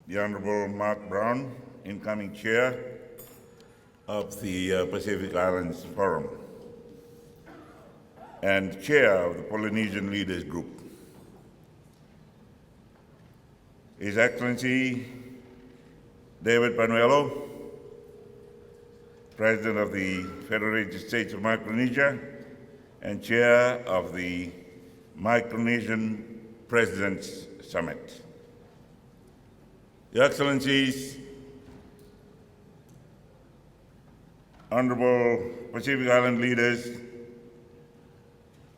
the Honorable Mark Brown, incoming chair of the Pacific Islands Forum and chair of the Polynesian Leaders Group. His Excellency David Panuelo, President of the Federated States of Micronesia and chair of the Micronesian Presidents Summit. Your Excellencies, Honorable Pacific Island leaders,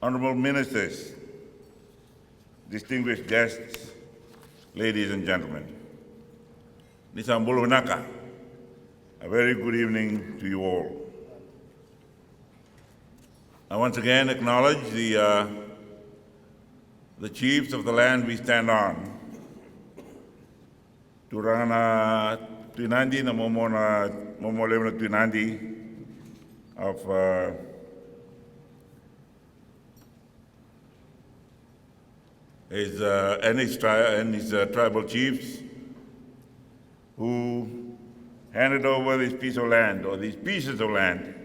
Honorable Ministers, distinguished guests, ladies and gentlemen. Nisambulu Naka, a very good evening to you all. I once again acknowledge the chiefs of the land we stand on. Turana Tuinandi na momolema Tuinandi of his tribal chiefs who handed over this piece of land, or these pieces of land,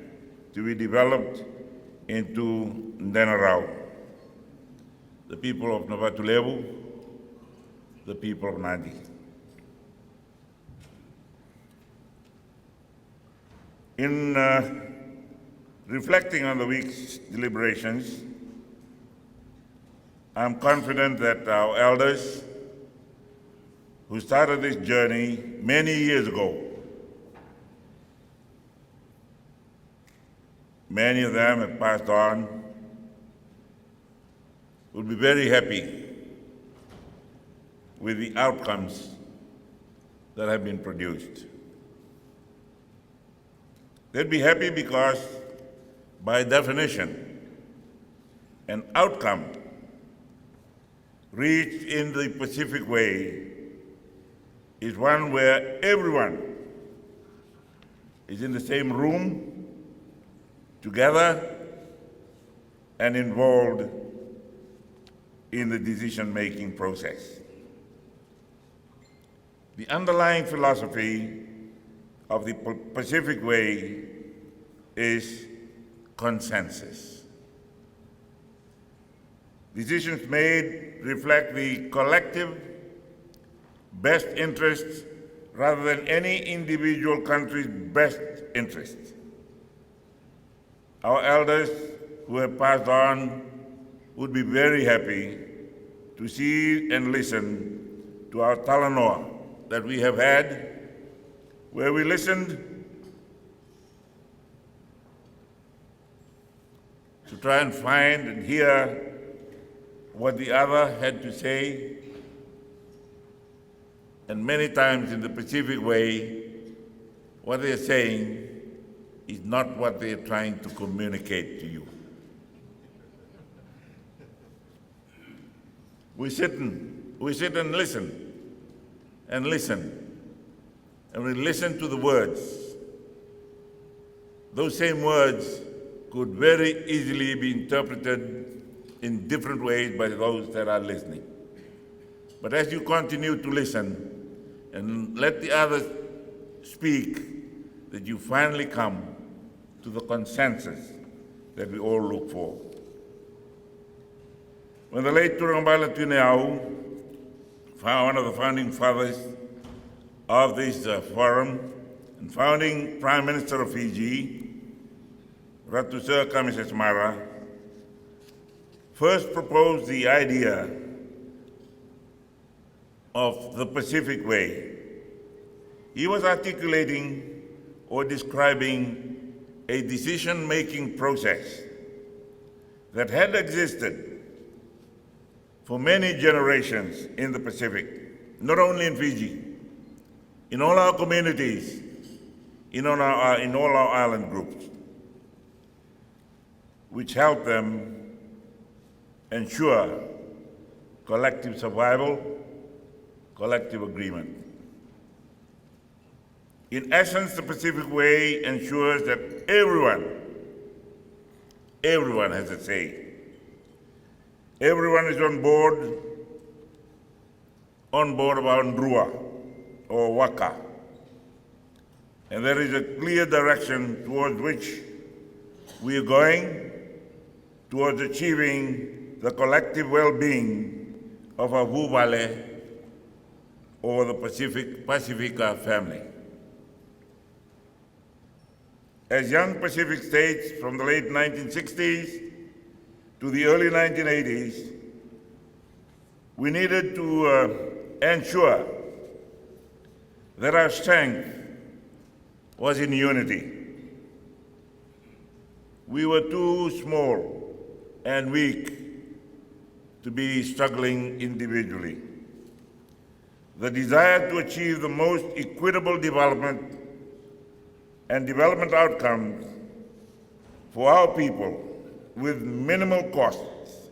to be developed into Ndenarau. The people of Novatulevu, the people of Nandi. In reflecting on the week's deliberations, I'm confident that our elders who started this journey many years ago, many of them have passed on, will be very happy with the outcomes that have been produced. They'd be happy because, by definition, an outcome reached in the Pacific Way is one where everyone is in the same room, together, and involved in the decision-making process. The underlying philosophy of the Pacific Way is consensus. Decisions made reflect the collective best interests rather than any individual country's best interests. Our elders who have passed on would be very happy to see and listen to our talanoa that we have had, where we listened to try and find and hear what the other had to say. And many times in the Pacific Way, what they're saying is not what they're trying to communicate to you. We sit and listen and listen. And we listen to the words. Those same words could very easily be interpreted in different ways by those that are listening. But as you continue to listen and let the others speak, that you finally come to the consensus that we all look for. When the late Turambala Tuneau, one of the founding fathers of this forum and founding Prime Minister of Fiji, Ratu Sir Kamisesmara, first proposed the idea of the Pacific Way. He was articulating or describing a decision-making process that had existed for many generations in the Pacific, not only in Fiji, in all our communities, in all our island groups, which help them ensure collective survival, collective agreement. In essence, the Pacific Way ensures that everyone has a say. Everyone is on board of our Ndrua, or Waka. And there is a clear direction towards which we are going, towards achieving the collective well-being of our Vuvale or the Pacifica family. As young Pacific states from the late 1960s to the early 1980s, we needed to ensure that our strength was in unity. We were too small and weak to be struggling individually. The desire to achieve the most equitable development and development outcomes for our people with minimal costs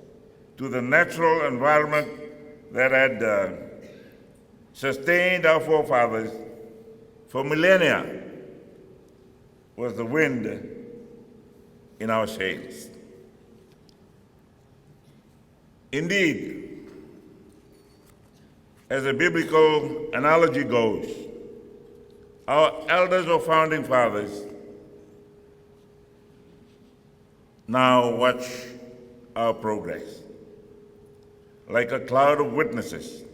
to the natural environment that had sustained our forefathers for millennia was the wind in our sails. Indeed, as a biblical analogy goes, our elders or founding fathers now watch our progress. Like a cloud of witnesses,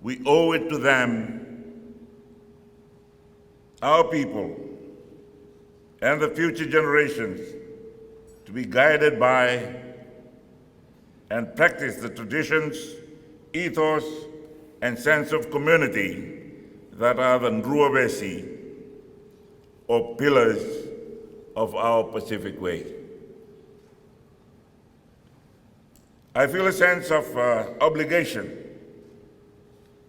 we owe it to them, our people, and the future generations to be guided by and practice the traditions, ethos, and sense of community that are the Nruavesi, or pillars of our Pacific Way. I feel a sense of obligation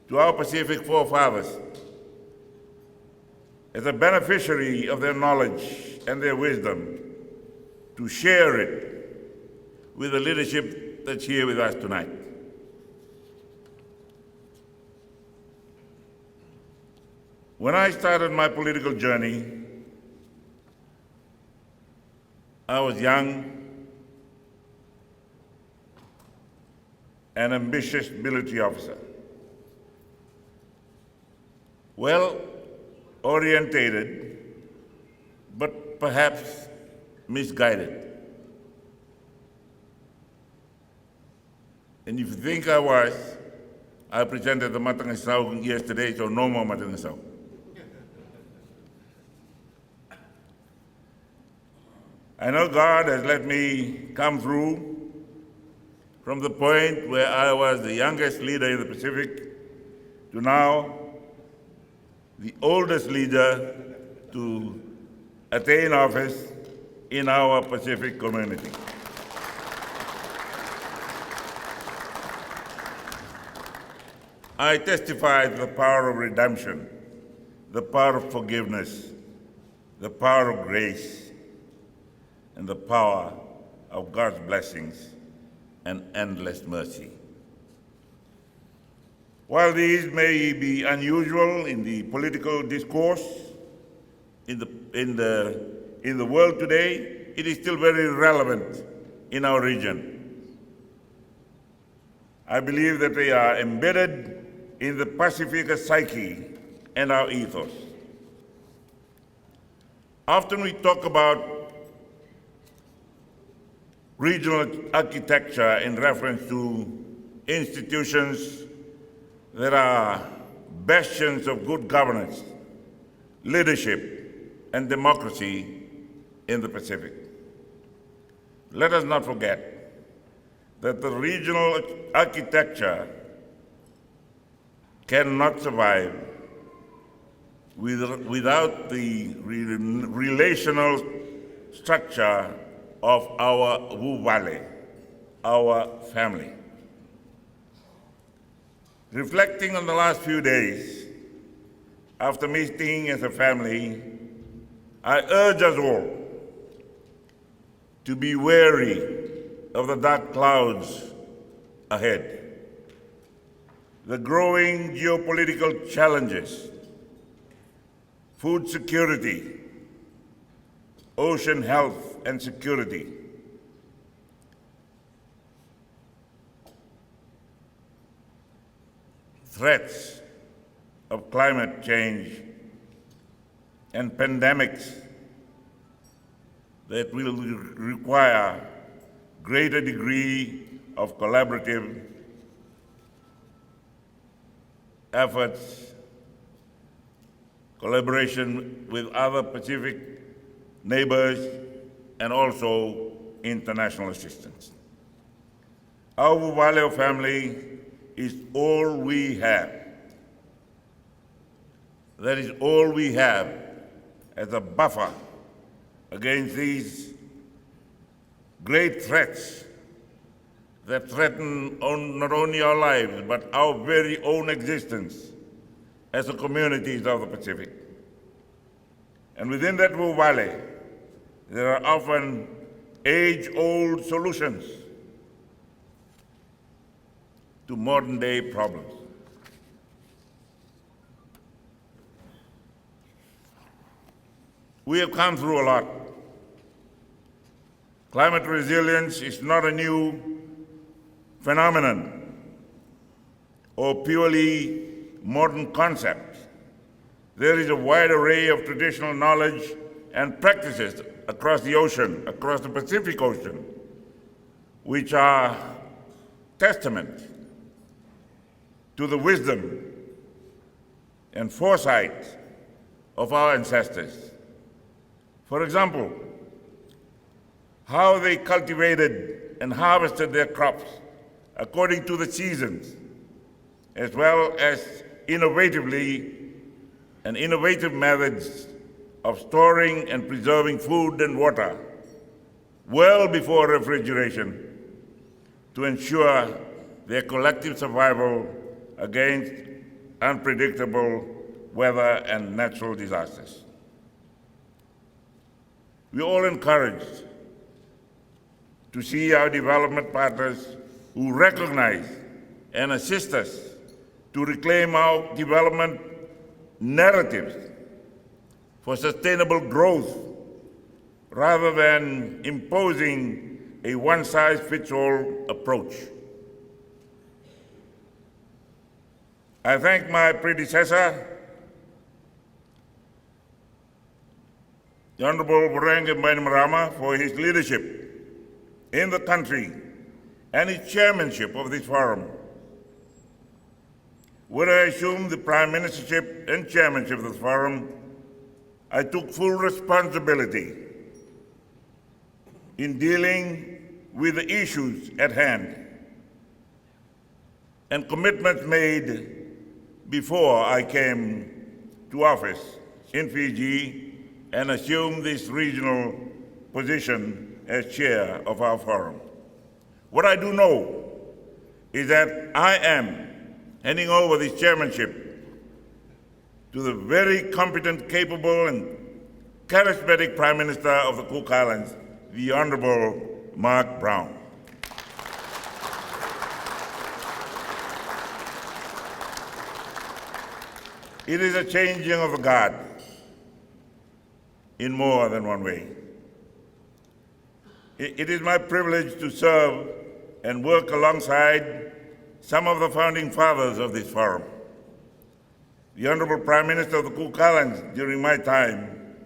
to our Pacific forefathers as a beneficiary of their knowledge and their wisdom to share it with the leadership that's here with us tonight. When I started my political journey, I was young, an ambitious military officer, well orientated, but perhaps misguided. And if you think I was, I presented the Matangasau yesterday, so no more Matangasau. I know God has let me come through from the point where I was the youngest leader in the Pacific to now the oldest leader to attain office in our Pacific community. I testify to the power of redemption, the power of forgiveness, the power of grace, and the power of God's blessings and endless mercy. While these may be unusual in the political discourse in the world today, it is still very relevant in our region. I believe that they are embedded in the Pacifica psyche and our ethos. Often we talk about regional architecture in reference to institutions that are bastions of good governance, leadership, and democracy in the Pacific. Let us not forget that the regional architecture cannot survive without the relational structure of our Vuvale, our family. Reflecting on the last few days, after meeting as a family, I urge us all to be wary of the dark clouds ahead. The growing geopolitical challenges, food security, ocean health and security, threats of climate change and pandemics that will require greater degree of collaborative efforts, collaboration with other Pacific neighbors, and also international assistance. Our Vuvaleo family is all we have. That is all we have as a buffer against these great threats that threaten not only our lives, but our very own existence as the communities of the Pacific. And within that Valley, there are often age-old solutions to modern-day problems. We have come through a lot. Climate resilience is not a new phenomenon or purely modern concept. There is a wide array of traditional knowledge and practices across the ocean, across the Pacific Ocean, which are testament to the wisdom and foresight of our ancestors. For example, how they cultivated and harvested their crops according to the seasons, as well as innovative methods of storing and preserving food and water well before refrigeration to ensure their collective survival against unpredictable weather and natural disasters. We are all encouraged to see our development partners who recognize and assist us to reclaim our development narratives for sustainable growth rather than imposing a one-size-fits-all approach. I thank my predecessor, the Honorable Burenge Bainimarama, for his leadership in the country and his chairmanship of this forum. When I assumed the prime ministership and chairmanship of the forum, I took full responsibility in dealing with the issues at hand and commitments made before I came to office in Fiji and assumed this regional position as chair of our forum. What I do know is that I am handing over this chairmanship to the very competent, capable, and charismatic Prime Minister of the Cook Islands, the Honorable Mark Brown. It is a changing of the guard in more than one way. It is my privilege to serve and work alongside some of the founding fathers of this forum. The Honorable Prime Minister of the Cook Islands during my time,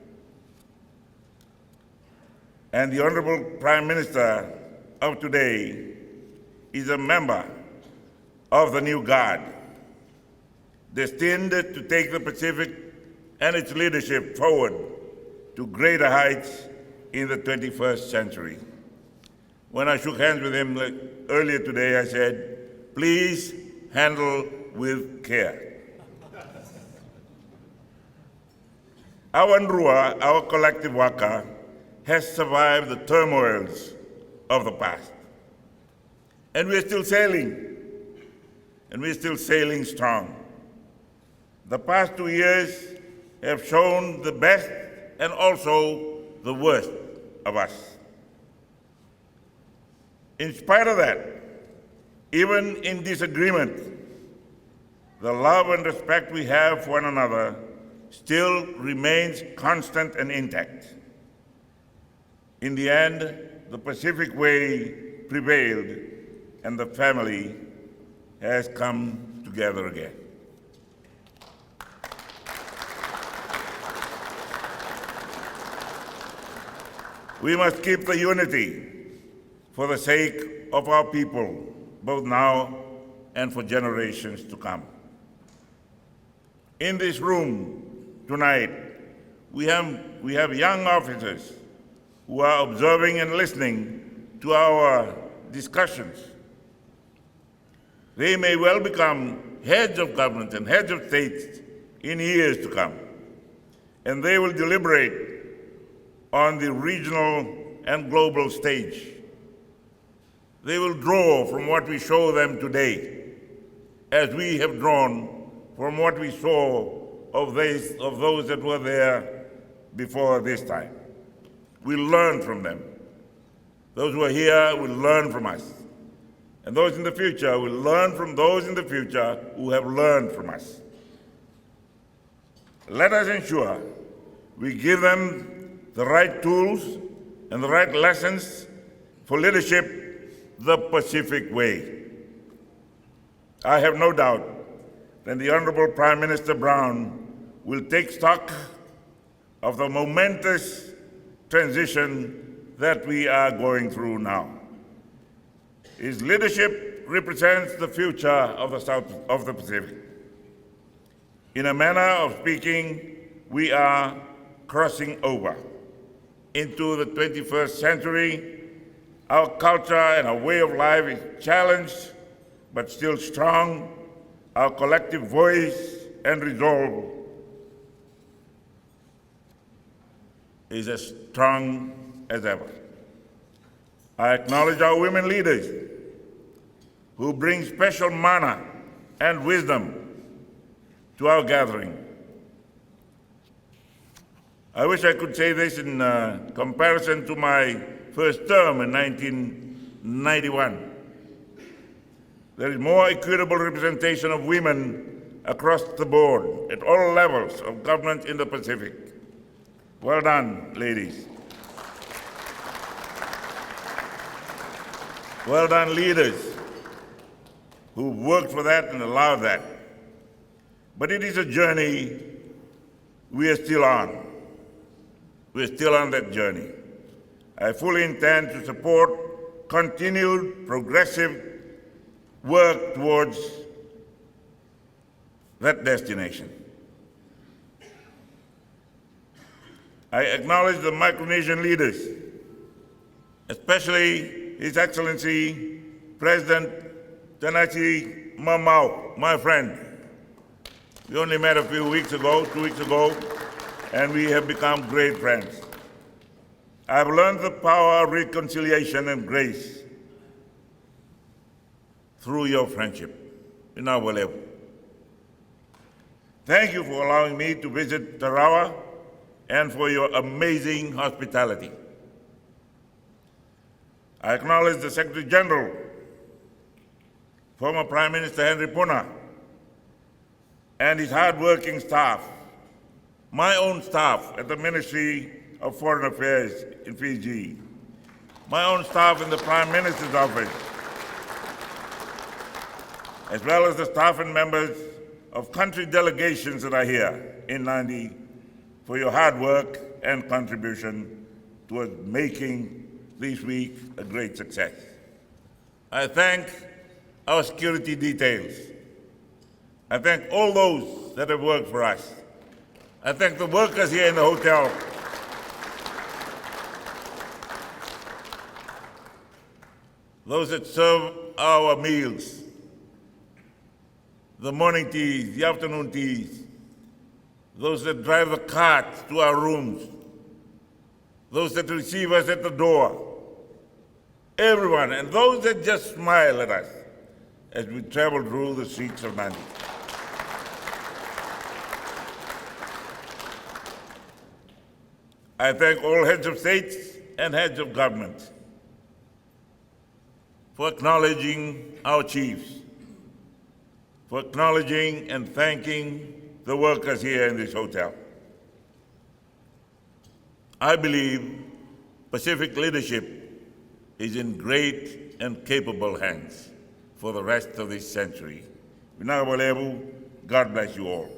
and the Honorable Prime Minister of today is a member of the new Guard, destined to take the Pacific and its leadership forward to greater heights in the 21st century. When I shook hands with him earlier today, I said, please handle with care. Our Nrua, our collective waka, has survived the turmoils of the past. And we're still sailing, and we're still sailing strong. The past 2 years have shown the best and also the worst of us. In spite of that, even in disagreement, the love and respect we have for one another still remains constant and intact. In the end, the Pacific way prevailed and the family has come together again. We must keep the unity for the sake of our people, both now and for generations to come. In this room tonight, we have young officers who are observing and listening to our discussions. They may well become heads of government and heads of states in years to come, and they will deliberate on the regional and global stage. They will draw from what we show them today, as we have drawn from what we saw of those that were there before this time. We'll learn from them. Those who are here will learn from us. And those in the future will learn from those in the future who have learned from us. Let us ensure we give them the right tools and the right lessons for leadership the Pacific way. I have no doubt that the Honorable Prime Minister Brown will take stock of the momentous transition that we are going through now. His leadership represents the future of the South of the Pacific. In a manner of speaking, we are crossing over into the 21st century. Our culture and our way of life is challenged, but still strong. Our collective voice and resolve is as strong as ever. I acknowledge our women leaders who bring special manner and wisdom to our gathering. I wish I could say this in comparison to my first term in 1991. There is more equitable representation of women across the board at all levels of government in the Pacific. Well done, ladies. Well done, leaders who worked for that and allowed that. But it is a journey we are still on. We're still on that journey. I fully intend to support continued progressive work towards that destination. I acknowledge the Micronesian leaders, especially His Excellency President Tanachi Mamau, my friend. We only met a few weeks ago, 2 weeks ago, and we have become great friends. I've learned the power of reconciliation and grace through your friendship in our level. Thank you for allowing me to visit Tarawa and for your amazing hospitality. I acknowledge the Secretary General, former Prime Minister Henry Puna, and his hard-working staff, my own staff at the Ministry of Foreign Affairs in Fiji, my own staff in the Prime Minister's office, as well as the staff and members of country delegations that are here in Nandi, for your hard work and contribution towards making this week a great success. I thank our security details. I thank all those that have worked for us. I thank the workers here in the hotel. Those that serve our meals, the morning teas, the afternoon teas, those that drive the cart to our rooms, those that receive us at the door, everyone, and those that just smile at us as we travel through the streets of Nandi. I thank all heads of states and heads of government for acknowledging our chiefs, for acknowledging and thanking the workers here in this hotel. I believe Pacific leadership is in great and capable hands for the rest of this century. God bless you all.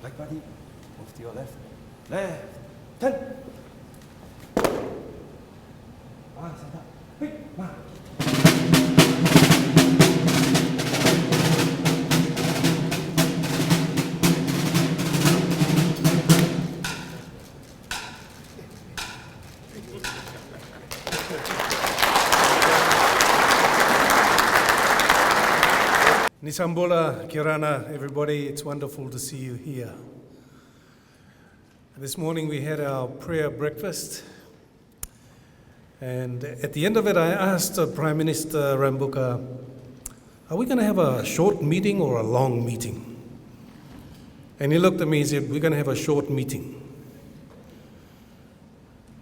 Right body, move to your left. Left. Turn. Stand up. Quick, mark. Nisambola, Kirana, everybody, it's wonderful to see you here. This morning we had our prayer breakfast, and at the end of it I asked Prime Minister Rabuka, are we going to have a short meeting or a long meeting? And he looked at me and said, we're going to have a short meeting.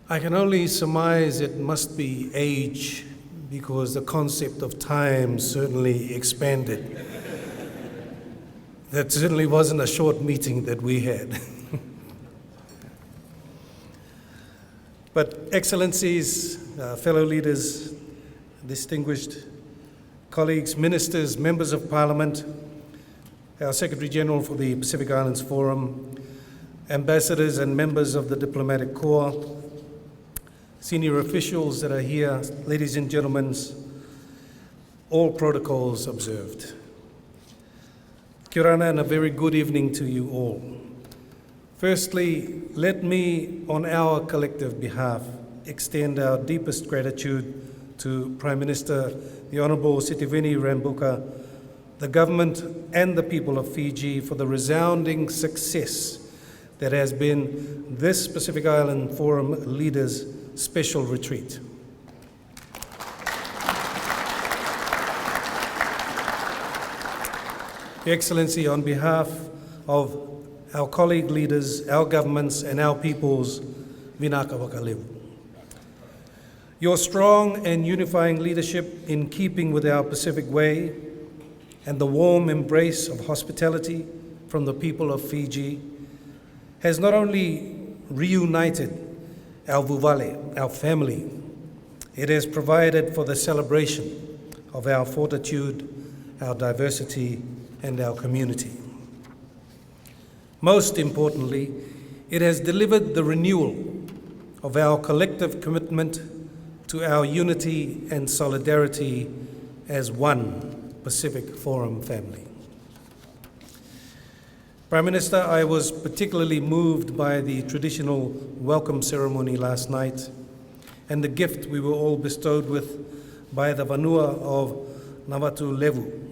I can only surmise it must be age, because the concept of time certainly expanded. That certainly wasn't a short meeting that we had. But Excellencies, fellow leaders, distinguished colleagues, ministers, members of Parliament, our Secretary General for the Pacific Islands Forum, ambassadors and members of the Diplomatic Corps, senior officials that are here, ladies and gentlemen, all protocols observed. Kia ora and a very good evening to you all. Firstly, let me, on our collective behalf, extend our deepest gratitude to Prime Minister, the Hon.Sitiveni Rabuka, the government and the people of Fiji for the resounding success that has been this Pacific Island Forum leaders' special retreat. Your Excellency, on behalf of our colleague leaders, our governments and our peoples, Vinaka Wakaleu. Your strong and unifying leadership in keeping with our Pacific way and the warm embrace of hospitality from the people of Fiji has not only reunited our vuvale, our family, it has provided for the celebration of our fortitude, our diversity, and our community. Most importantly, it has delivered the renewal of our collective commitment to our unity and solidarity as one Pacific Forum family. Prime Minister, I was particularly moved by the traditional welcome ceremony last night and the gift we were all bestowed with by the Vanua of Navatu Levu.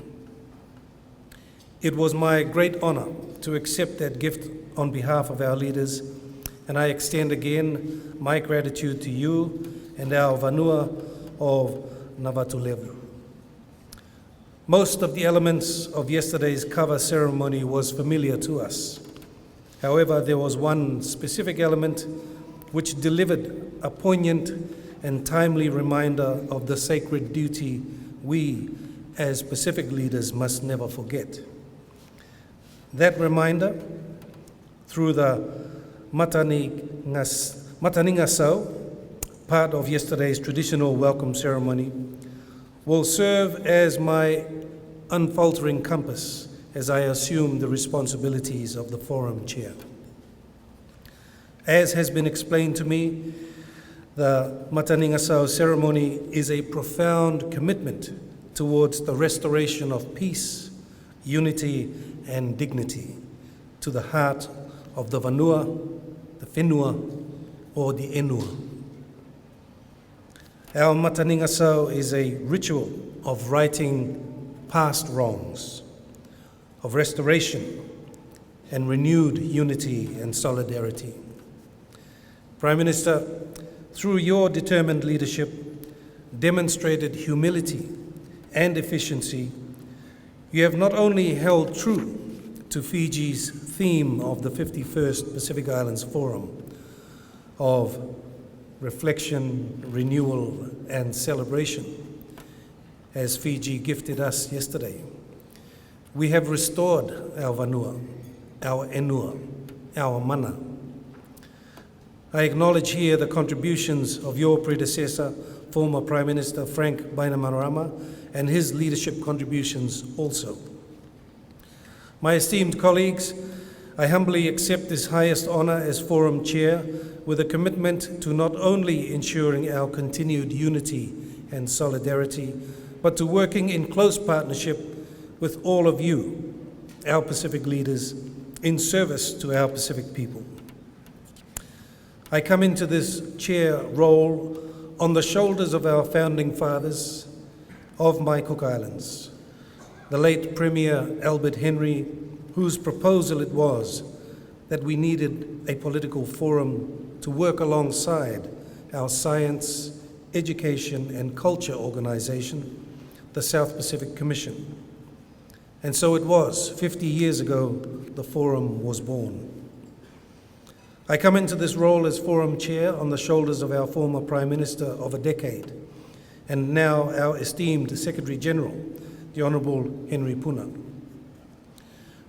It was my great honor to accept that gift on behalf of our leaders, and I extend again my gratitude to you and our Vanua of Navatu Levu. Most of the elements of yesterday's cover ceremony was familiar to us. However, there was one specific element which delivered a poignant and timely reminder of the sacred duty we, as Pacific leaders, must never forget. That reminder, through the Mataningasau, part of yesterday's traditional welcome ceremony, will serve as my unfaltering compass as I assume the responsibilities of the Forum Chair. As has been explained to me, the Mataningasau ceremony is a profound commitment towards the restoration of peace, unity, and dignity to the heart of the Vanua, the Whenua, or the Enua. Our Mataningasau is a ritual of righting past wrongs, of restoration and renewed unity and solidarity. Prime Minister, through your determined leadership, demonstrated humility and efficiency, you have not only held true to Fiji's theme of the 51st Pacific Islands Forum of reflection, renewal, and celebration, as Fiji gifted us yesterday. We have restored our Vanua, our Enua, our Mana. I acknowledge here the contributions of your predecessor, former Prime Minister Frank Bainimarama, and his leadership contributions also. My esteemed colleagues, I humbly accept this highest honor as Forum Chair with a commitment to not only ensuring our continued unity and solidarity, but to working in close partnership with all of you, our Pacific leaders, in service to our Pacific people. I come into this chair role on the shoulders of our founding fathers of my Cook Islands, the late Premier Albert Henry, whose proposal it was that we needed a political forum to work alongside our science, education, and culture organization, the South Pacific Commission. And so it was, 50 years ago, the forum was born. I come into this role as Forum Chair on the shoulders of our former Prime Minister of a decade, and now our esteemed Secretary General, the Honourable Henry Puna.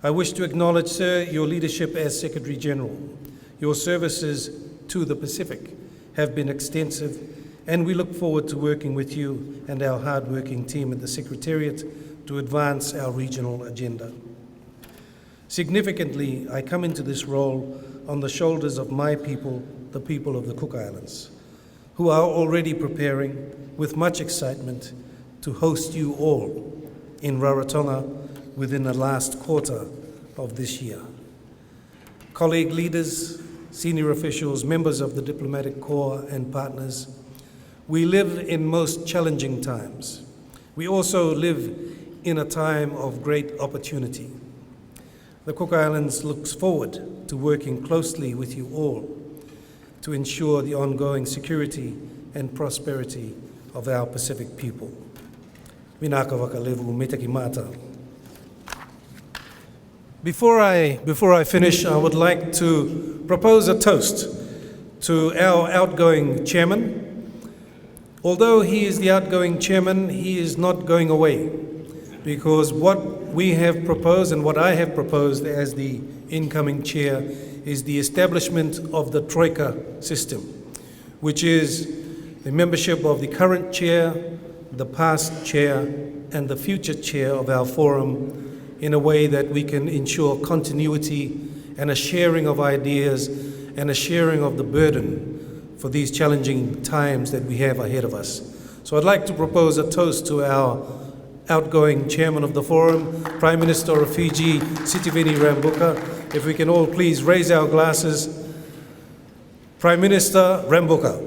I wish to acknowledge, sir, your leadership as Secretary General. Your services to the Pacific have been extensive, and we look forward to working with you and our hard-working team at the Secretariat to advance our regional agenda. Significantly, I come into this role on the shoulders of my people, the people of the Cook Islands, who are already preparing with much excitement to host you all in Rarotonga within the last quarter of this year. Colleague leaders, senior officials, members of the diplomatic corps and partners, we live in most challenging times. We also live in a time of great opportunity. The Cook Islands looks forward to working closely with you all to ensure the ongoing security and prosperity of our Pacific people. Minaka wakalevu metaki mata. Before I finish, I would like to propose a toast to our outgoing chairman. Although he is the outgoing chairman, he is not going away, because what we have proposed and what I have proposed as the incoming chair is the establishment of the Troika system, which is the membership of the current chair, the past chair, and the future chair of our forum in a way that we can ensure continuity and a sharing of ideas and a sharing of the burden for these challenging times that we have ahead of us. So I'd like to propose a toast to our outgoing chairman of the forum, Prime Minister of Fiji, Hon.Sitiveni Rabuka. If we can all please raise our glasses. Prime Minister Rabuka.